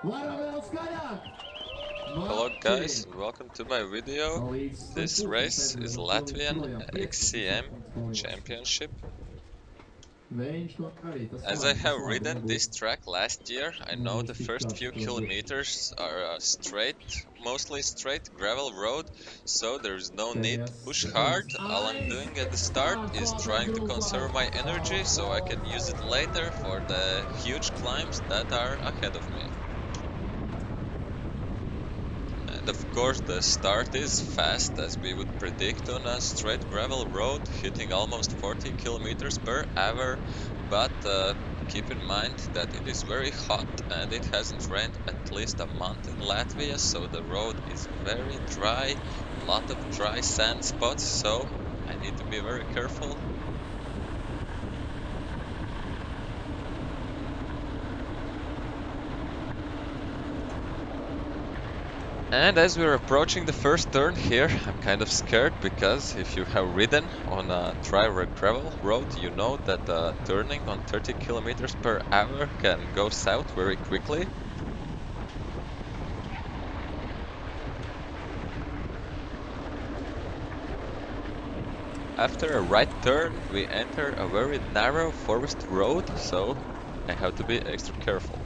Hello guys, welcome to my video. This race is Latvian XCM Championship. As I have ridden this track last year, I know the first few kilometers are mostly straight gravel road, so there is no need to push hard. All I'm doing at the start is trying to conserve my energy so I can use it later for the huge climbs that are ahead of me. And of course the start is fast, as we would predict on a straight gravel road, hitting almost 40 kilometers per hour, but keep in mind that it is very hot and it hasn't rained at least a month in Latvia, so the road is very dry, a lot of dry sand spots, so I need to be very careful. And as we're approaching the first turn here, I'm kind of scared because if you have ridden on a dry gravel road, you know that turning on 30 kilometers per hour can go south very quickly. After a right turn, we enter a very narrow forest road, so I have to be extra careful.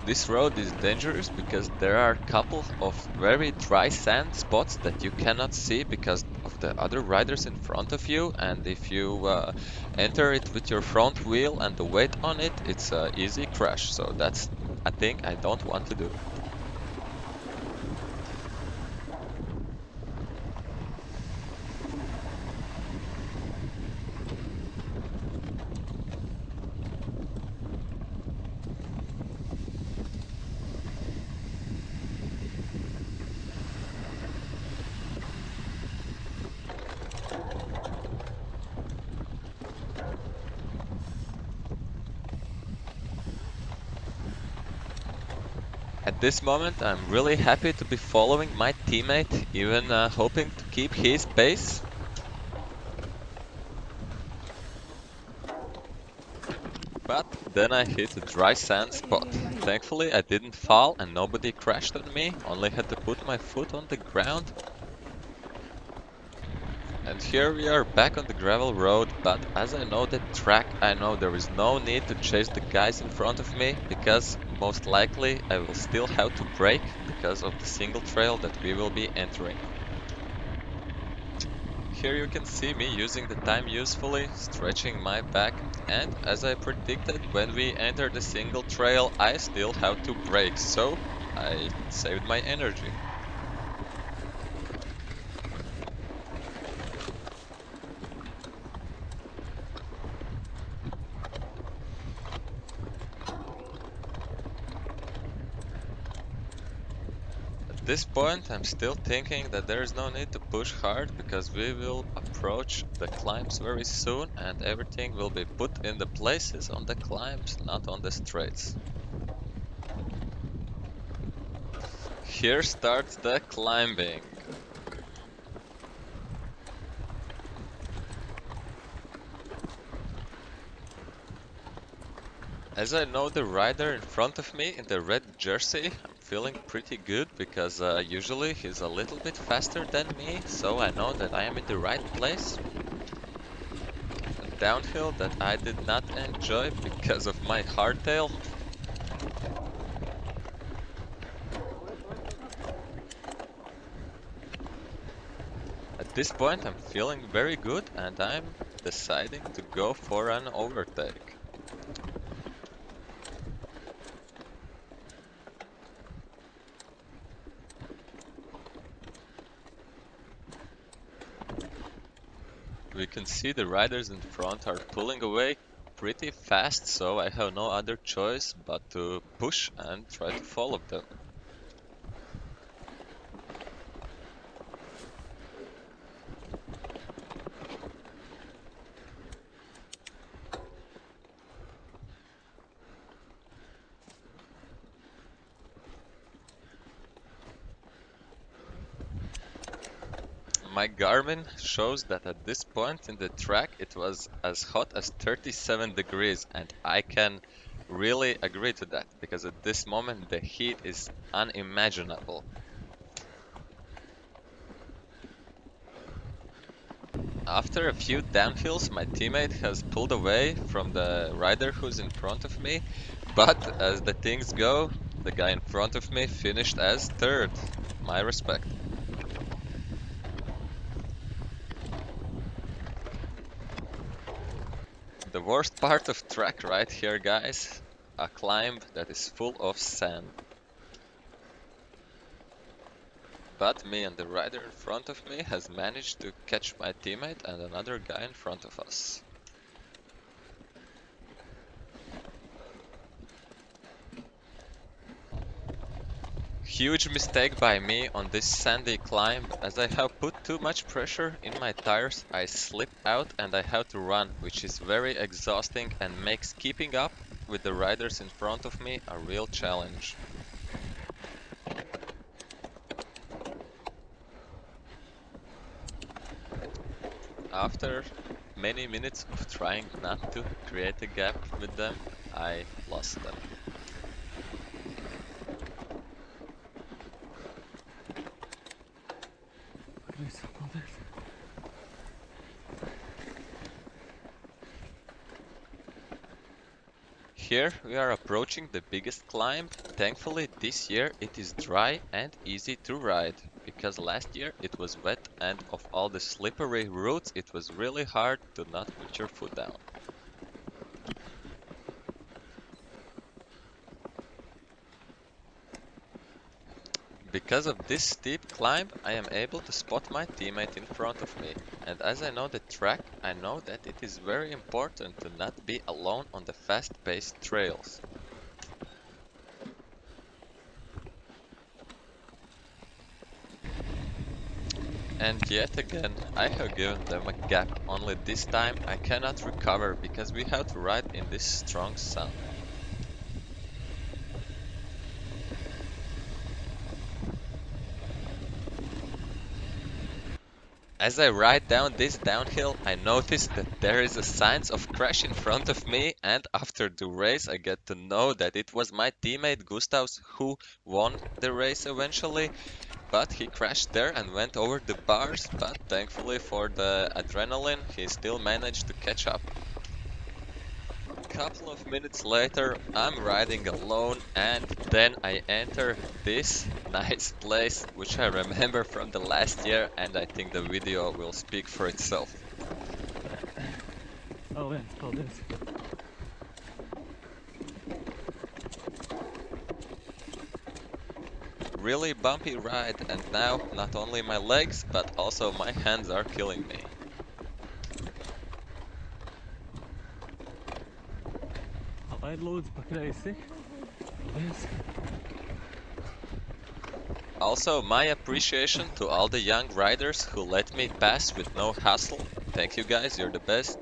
This road is dangerous because there are a couple of very dry sand spots that you cannot see because of the other riders in front of you, and if you enter it with your front wheel and the weight on it, it's an easy crash, so that's a thing I don't want to do. At this moment, I'm really happy to be following my teammate, even hoping to keep his pace. But then I hit a dry sand spot. Thankfully, I didn't fall and nobody crashed on me, only had to put my foot on the ground. And here we are back on the gravel road, but as I know the track, I know there is no need to chase the guys in front of me, because most likely I will still have to brake because of the single trail that we will be entering. Here you can see me using the time usefully, stretching my back, and as I predicted, when we enter the single trail I still have to brake, so I saved my energy. At this point I'm still thinking that there is no need to push hard because we will approach the climbs very soon and everything will be put in the places on the climbs, not on the straights. Here starts the climbing. As I know the rider in front of me in the red jersey, I'm feeling pretty good because usually he's a little bit faster than me, so I know that I am in the right place. A downhill that I did not enjoy because of my hardtail. At this point I'm feeling very good and I'm deciding to go for an overtake. We can see the riders in front are pulling away pretty fast, so I have no other choice but to push and try to follow them. My Garmin shows that at this point in the track it was as hot as 37 degrees and I can really agree to that, because at this moment the heat is unimaginable. After a few downhills, my teammate has pulled away from the rider who's in front of me, but as the things go, the guy in front of me finished as third. My respect. The worst part of track right here, guys, a climb that is full of sand. But me and the rider in front of me has managed to catch my teammate and another guy in front of us. Huge mistake by me on this sandy climb. As I have put too much pressure in my tires, I slip out and I have to run, which is very exhausting and makes keeping up with the riders in front of me a real challenge. After many minutes of trying not to create a gap with them, I lost them. Here we are approaching the biggest climb. Thankfully this year it is dry and easy to ride, because last year it was wet and of all the slippery routes it was really hard to not put your foot down. Because of this steep climb, I am able to spot my teammate in front of me, and as I know the track, I know that it is very important to not be alone on the fast-paced trails. And yet again, I have given them a gap, only this time I cannot recover because we have to ride in this strong sun. As I ride down this downhill, I notice that there is a signs of crash in front of me, and after the race I get to know that it was my teammate Gustavs who won the race eventually, but he crashed there and went over the bars, but thankfully for the adrenaline he still managed to catch up. Couple of minutes later, I'm riding alone and then I enter this nice place, which I remember from the last year, and I think the video will speak for itself. Really bumpy ride, and now not only my legs, but also my hands are killing me. Also, my appreciation to all the young riders who let me pass with no hassle. Thank you guys, you're the best.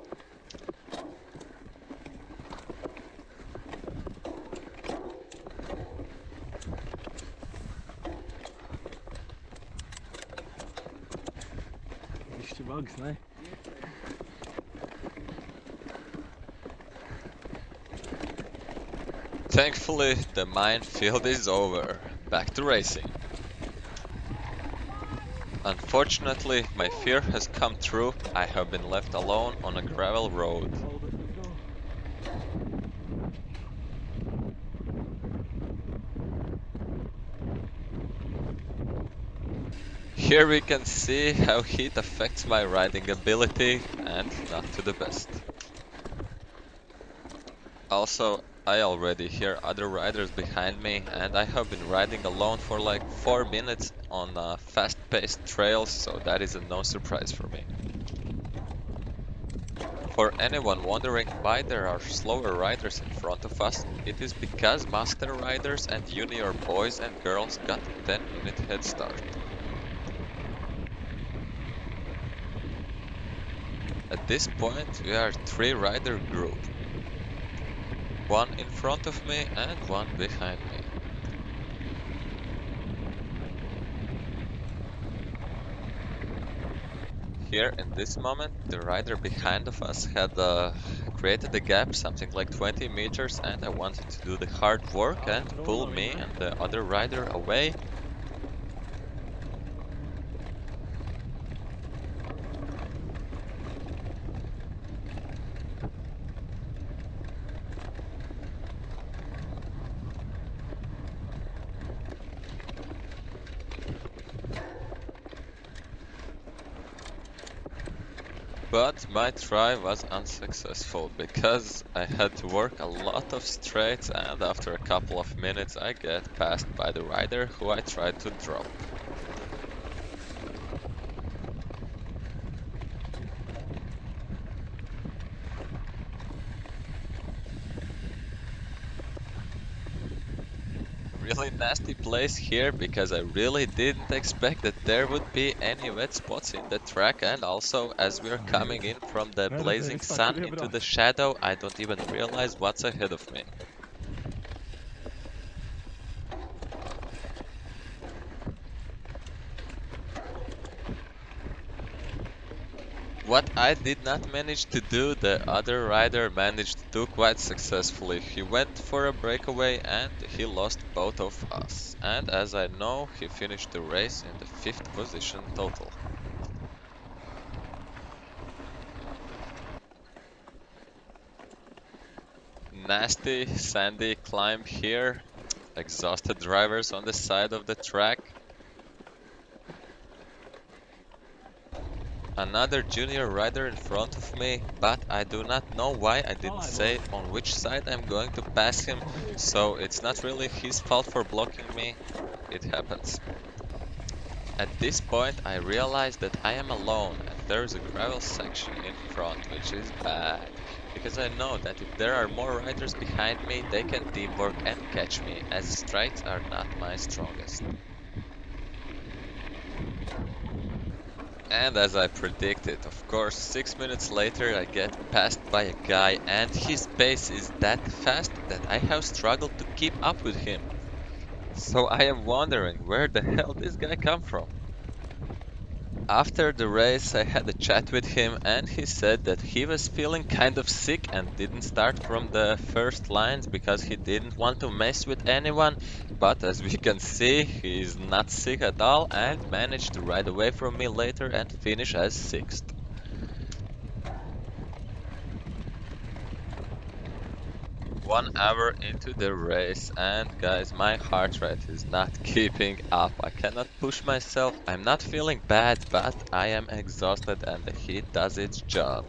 Thankfully, the minefield is over. Back to racing. Unfortunately, my fear has come true. I have been left alone on a gravel road. Here we can see how heat affects my riding ability, and not to the best. Also, I already hear other riders behind me, and I have been riding alone for like 4 minutes on fast-paced trails, so that is a no surprise for me. For anyone wondering why there are slower riders in front of us, it is because master riders and junior boys and girls got a 10-minute head start. At this point we are a 3-rider group. One in front of me and one behind me. Here in this moment, the rider behind of us had a created a gap, something like 20 meters, and I wanted to do the hard work and pull me and the other rider away. But my try was unsuccessful because I had to work a lot of straights, and after a couple of minutes I get passed by the rider who I tried to drop. Really nasty place here because I really didn't expect that there would be any wet spots in the track, and also as we are coming in from the blazing sun into the shadow, I don't even realize what's ahead of me. What I did not manage to do, the other rider managed to do quite successfully. He went for a breakaway and he lost both of us. And as I know, he finished the race in the 5th position total. Nasty, sandy climb here. Exhausted drivers on the side of the track. Another junior rider in front of me, but I do not know why I didn't say on which side I'm going to pass him, so it's not really his fault for blocking me. It happens. At this point I realize that I am alone and there is a gravel section in front, which is bad, because I know that if there are more riders behind me, they can teamwork and catch me, as straights are not my strongest. And as I predicted, of course, 6 minutes later I get passed by a guy and his pace is that fast that I have struggled to keep up with him. So I am wondering where the hell this guy come from. After the race I had a chat with him and he said that he was feeling kind of sick and didn't start from the first lines because he didn't want to mess with anyone, but as we can see he is not sick at all and managed to ride away from me later and finish as 6th. 1 hour into the race and guys, my heart rate is not keeping up. I cannot push myself. I'm not feeling bad, but I am exhausted and the heat does its job.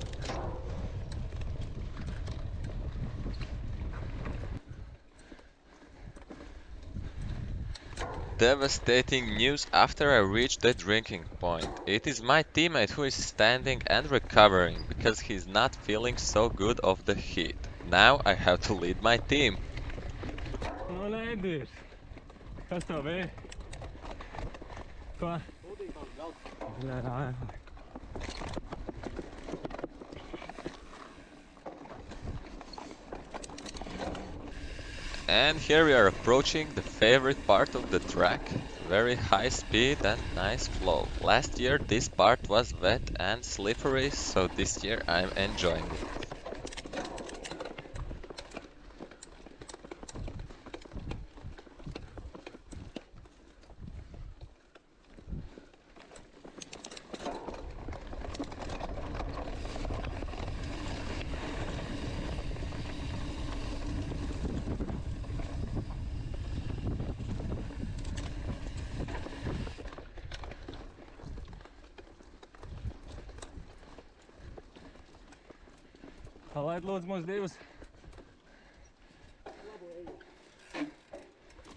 Devastating news after I reach the drinking point. It is my teammate who is standing and recovering because he's not feeling so good of the heat. Now I have to lead my team. No lēdīs. Kas tev bija? Ko? Jā. And here we are approaching the favorite part of the track. Very high speed and nice flow. Last year this part was wet and slippery, so this year I'm enjoying it. Palaid lūdzu mūs divus.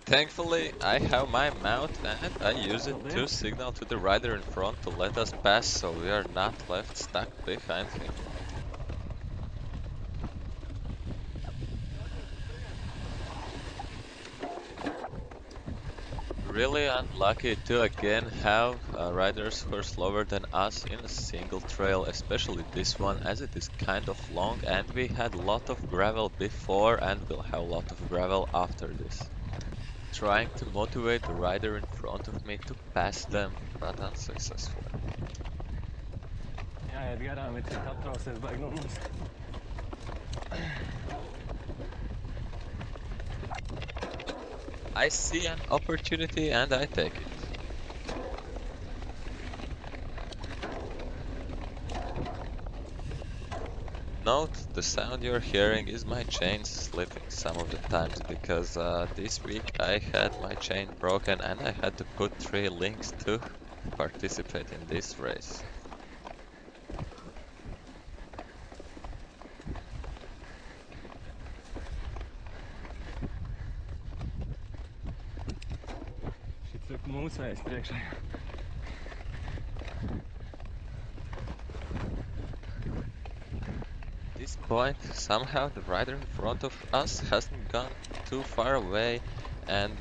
Thankfully, I have my mount and I use it to signal to the rider in front to let us pass so we are not left stuck behind him. Really unlucky to again have riders who are slower than us in a single trail, especially this one as it is kind of long and we had a lot of gravel before and we'll have a lot of gravel after this. Trying to motivate the rider in front of me to pass them, but unsuccessful. Jāiet garām, ir cik atrausies baigi no mums. I see an opportunity and I take it. Note the sound you're hearing is my chain slipping some of the times because this week I had my chain broken and I had to put 3 links to participate in this race. Šis ir mūsu vējs priekšā. At this point, somehow the rider in front of us hasn't gone too far away and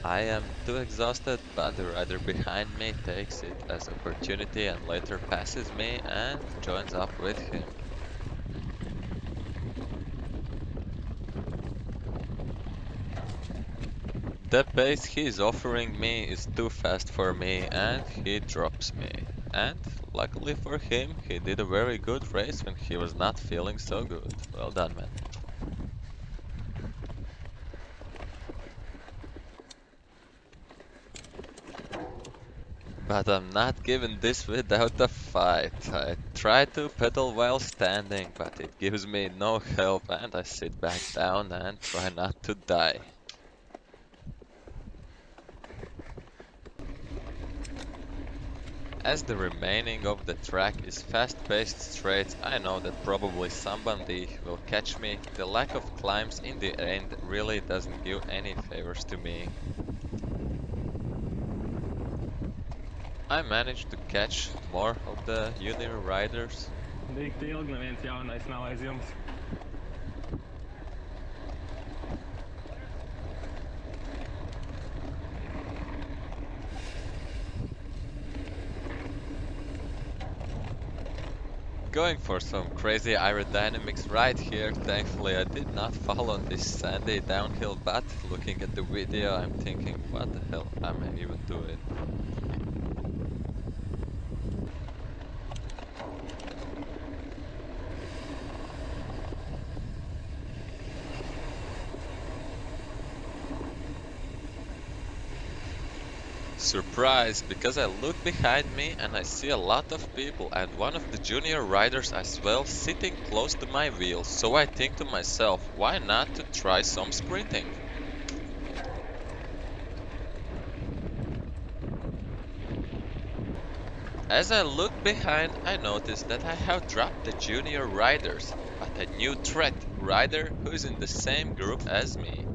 I am too exhausted, but the rider behind me takes it as opportunity and later passes me and joins up with him. The pace he is offering me is too fast for me and he drops me. And luckily for him, he did a very good race when he was not feeling so good. Well done, man. But I'm not giving this without a fight. I try to pedal while standing, but it gives me no help and I sit back down and try not to die. As the remaining of the track is fast-paced straight, I know that probably somebody will catch me. The lack of climbs in the end really doesn't give any favors to me. I managed to catch more of the junior riders. Dikti ilgi neviens jaunais nav aiz jums. Going for some crazy aerodynamics right here. Thankfully I did not fall on this sandy downhill, but looking at the video I'm thinking, what the hell am I even doing? Surprised, because I look behind me and I see a lot of people and one of the junior riders as well sitting close to my wheel, so I think to myself, why not to try some sprinting? As I look behind, I notice that I have dropped the junior riders, but a new threat rider who is in the same group as me.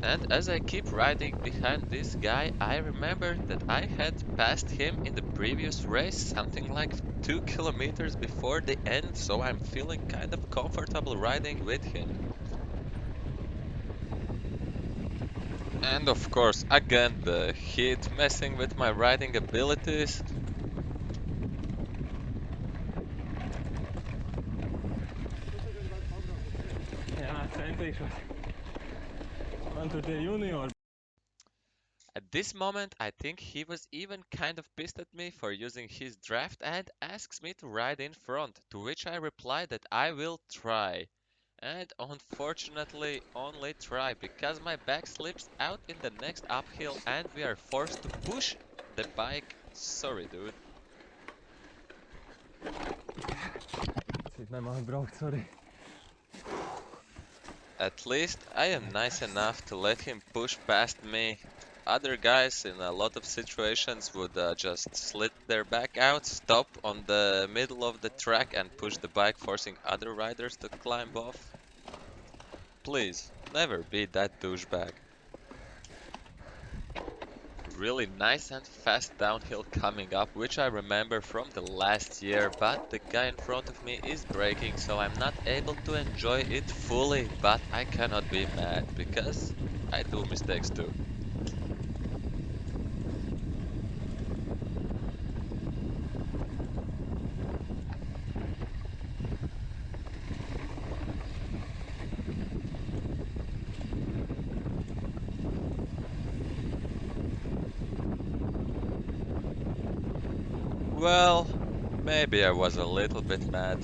And as I keep riding behind this guy, I remember that I had passed him in the previous race, something like 2 kilometers before the end, so I'm feeling kind of comfortable riding with him. And of course, again, the heat messing with my riding abilities. Jā, centīšos. Man tur tie juniori. At this moment, I think he was even kind of pissed at me for using his draft and asks me to ride in front, to which I reply that I will try. And unfortunately only try, because my back slips out in the next uphill and we are forced to push the bike. Sorry, dude. Cik nemāk braukt, sorry. At least I am nice enough to let him push past me. Other guys in a lot of situations would just slit their back out, stop on the middle of the track and push the bike, forcing other riders to climb off. Please, never be that douchebag. Really nice and fast downhill coming up, which I remember from the last year, but the guy in front of me is braking, so I'm not able to enjoy it fully, but I cannot be mad, because I do mistakes too. Well, maybe I was a little bit mad,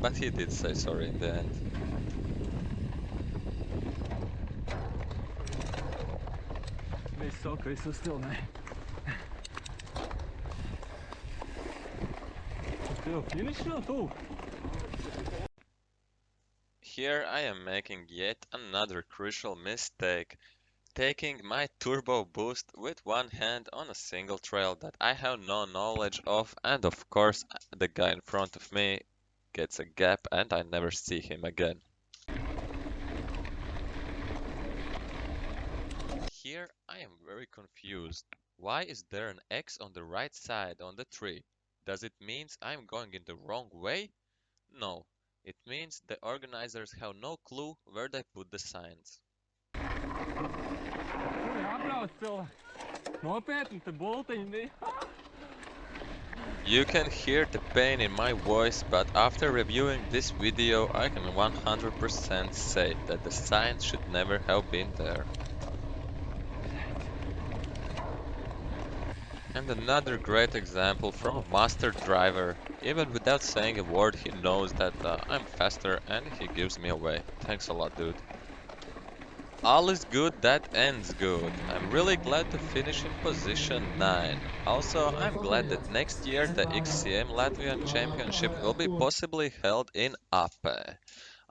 but he did say sorry in the end. Viss soka, viss uztilnē. Tev finish nav tuvu? Here I am making yet another crucial mistake, taking my turbo boost with one hand on a single trail that I have no knowledge of, and of course the guy in front of me gets a gap and I never see him again. Here I am very confused. Why is there an X on the right side on the tree? Does it mean I'm going in the wrong way? No, it means the organizers have no clue where they put the signs. Tur jābrauc cilvēki. Nopietni, te bultiņi bija. You can hear the pain in my voice, but after reviewing this video, I can 100% say that the signs should never have been there. And another great example from a master driver. Even without saying a word, he knows that I'm faster and he gives me away. Thanks a lot, dude. All is good that ends good. I'm really glad to finish in position 9. Also, I'm glad that next year the XCM Latvian Championship will be possibly held in Ape.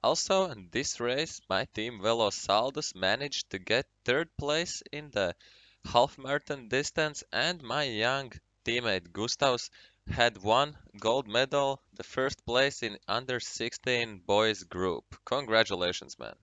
Also, in this race, my team Velo Saldus managed to get 3rd place in the half marathon distance, and my young teammate Gustavs had won gold medal, the 1st place in under 16 boys group. Congratulations, man.